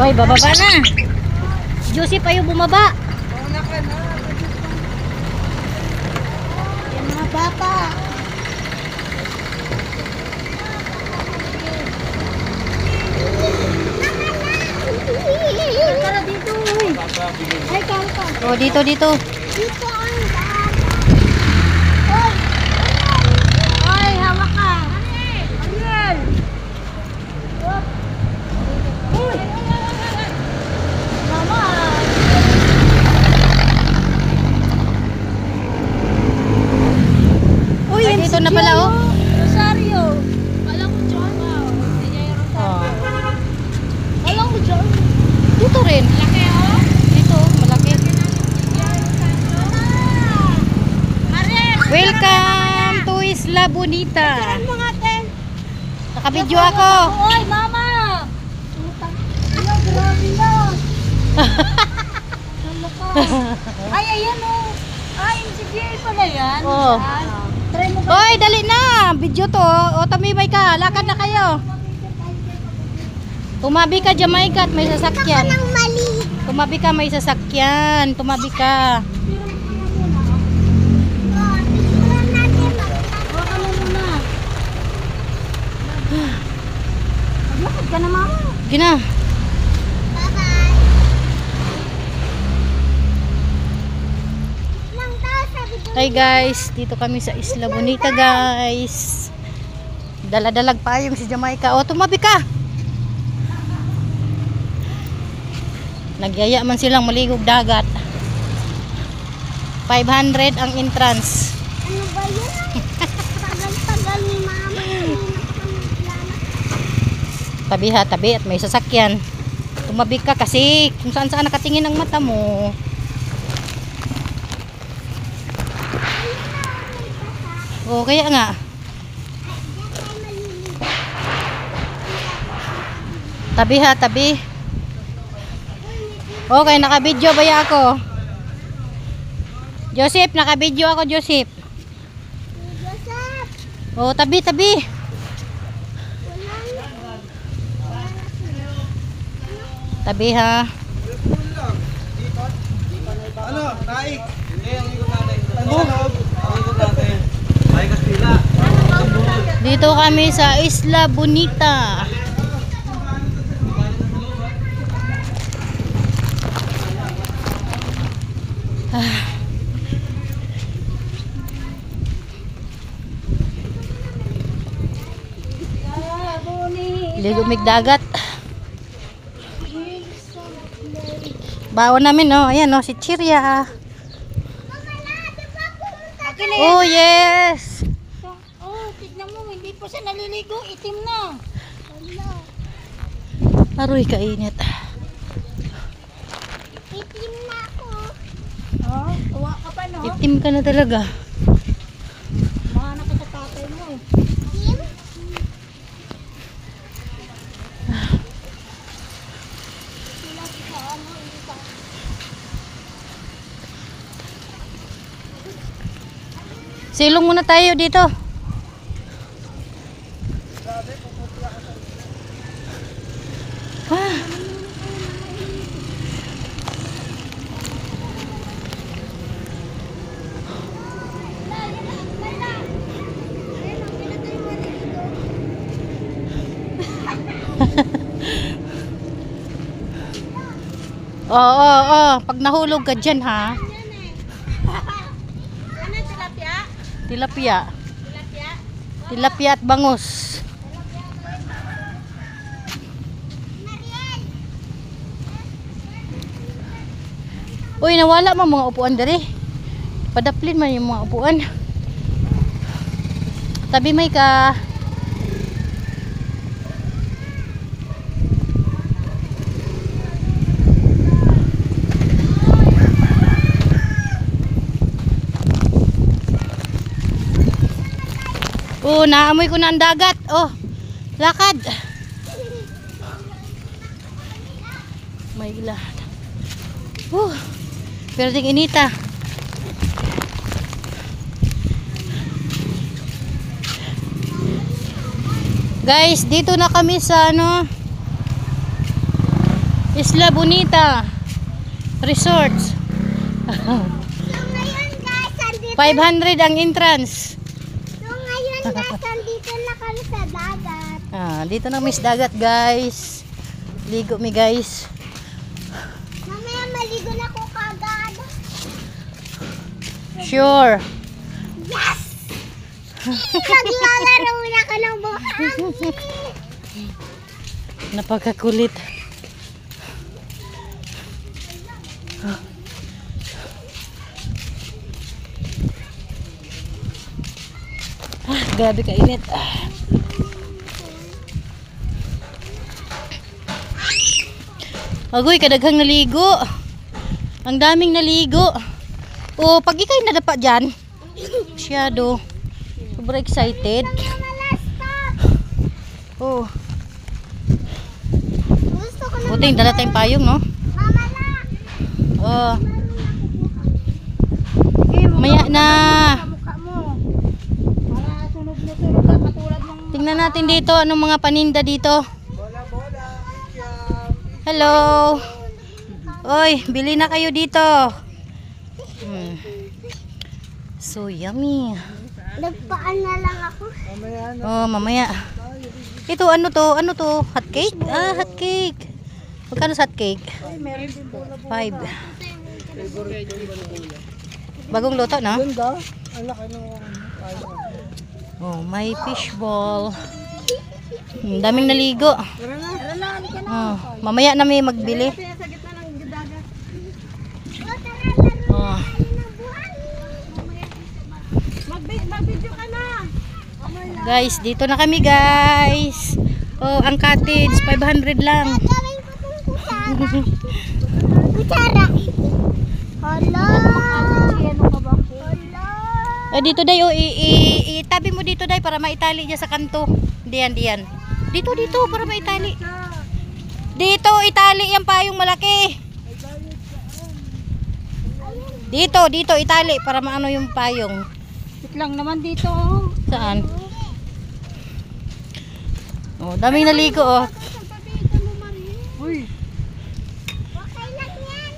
Oy, bababa na. Josie pa yung bumaba. Yan mga bata. Tara dito. Ay, kalpa. Oh, dito. Dito ang Oy! Oy, hawak ka. Ariel! Uy! Mama! Uy, Ay, dito na pala, oh. Rosario. Alam mo, John. Hindi niya yung Rosario. Alam mo, John. Dito rin. Laki, oh. Dito, malaki. Welcome to Isla Bonita. Mga ten. Nakabidyo ako. Oy, mama! Ano, grabe na. Ay, ayan oh. Ay, si Jay pala yan. Oo. Try mo ba? Hoy, dali na. Video to. O, tamibay ka. Lakad na kayo. Tumabi ka, Jamaica, at may sasakyan. Mali. Tumabi ka, may sasakyan. Tumabi ka. Maglakad ka na, mama. Gina. Hi guys, dito kami sa Isla Bonita guys. Daladalag pa yung si Jamaica. O, tumabi ka. Nagyaya man silang maligog dagat. 500 ang entrance. Ano ba yun? Tagal-tagal ni mama. Tabi ha, tabi at may sasakyan. Tumabi ka kasi kung saan saan nakatingin ang mata mo. O, kaya nga. Tabi ha, tabi. Okay, naka-video ba ya ako? Joseph, naka-video ako, Joseph. Joseph! O, tabi, tabi. Tabi ha. Ano? Taik? Hindi, ang ikot natin. Ano? Ang ikot natin. Ay, Kastila. Dito kami sa Isla Bonita. Ligo mig dagat. Baon namin, oh. Ayan, oh, si Chiria. Oh, yes. Oh, tignan mo, hindi pa siya naliligo, itim na. Aroy, kainit. Itim na ako. Oh, tuwa ka pa, no? Itim ka na talaga. Mahanap ka sa tatay mo, eh. Itim? Silong muna tayo dito. Ah. Oo. Pag nahulog ka dyan, ha? Ano, tilapia? Tilapia. Tilapia? Tilapia at bangus. Uy, nawala man mga upuan dere. Padaplin man yung mga upuan. Tabi may ka. Oh, naamoy ko na ang dagat. Oh, lakad. May lahat. Pero ting inita. Guys, dito na kami sa Isla Bonita Resorts. So ngayon guys, andito. 500 ang entrance. So ngayon guys, andito na kami sa dagat. Dito na mis dagat guys. Ligo mi guys. Mamaya maligo na ko kagad. Sure. Yes! Naglalaro na ka ng buhangin. Napakakulit. Grabe kainit. Agoy, kadaghang naligo. Ang daming naligo. O, pag ikay nadapa dyan, masyado. Sobrang excited. Oh. Gusto ko na. Buting, dala tayong payong, no? Mama na. Oh. Maya na. Mukha mo. Para sunog na sunog ka katulad ng... Tingnan natin dito, anong mga paninda dito. Bola. Hello. Oy, bili na kayo dito. So yummy. Nagpaan na lang ako. Oh, mamaya. Ito, ano to? Ano to? Hot cake? Hot cake. Magkano sa hot cake? 5. Bagong luto, no? Oh, may fishball. Daming naligo. Oh, mamaya na may magbili. Oh. Mag-video ka na. Guys, dito na kami, guys. Oh, ang cottage 500 lang. Gawin ko itong kutsara. Kutsara. Hala. Hala. Dito day, oh, itabi mo dito day para maitali niya sa kanto. Diyan. Dito para maitali. Dito itali yung payong malaki. Dito itali para maano yung payong. Wait lang naman dito. Saan? Oh, daming naligo, oh. Uy. Okay lang yan.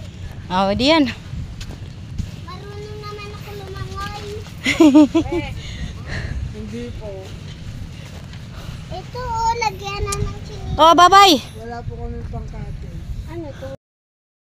Oh, diyan. Marunong naman ako lumangoy. Hindi po. Ito lagyan na ng chinis. Oh, bye-bye. Wala po kami pangkate. Ano to?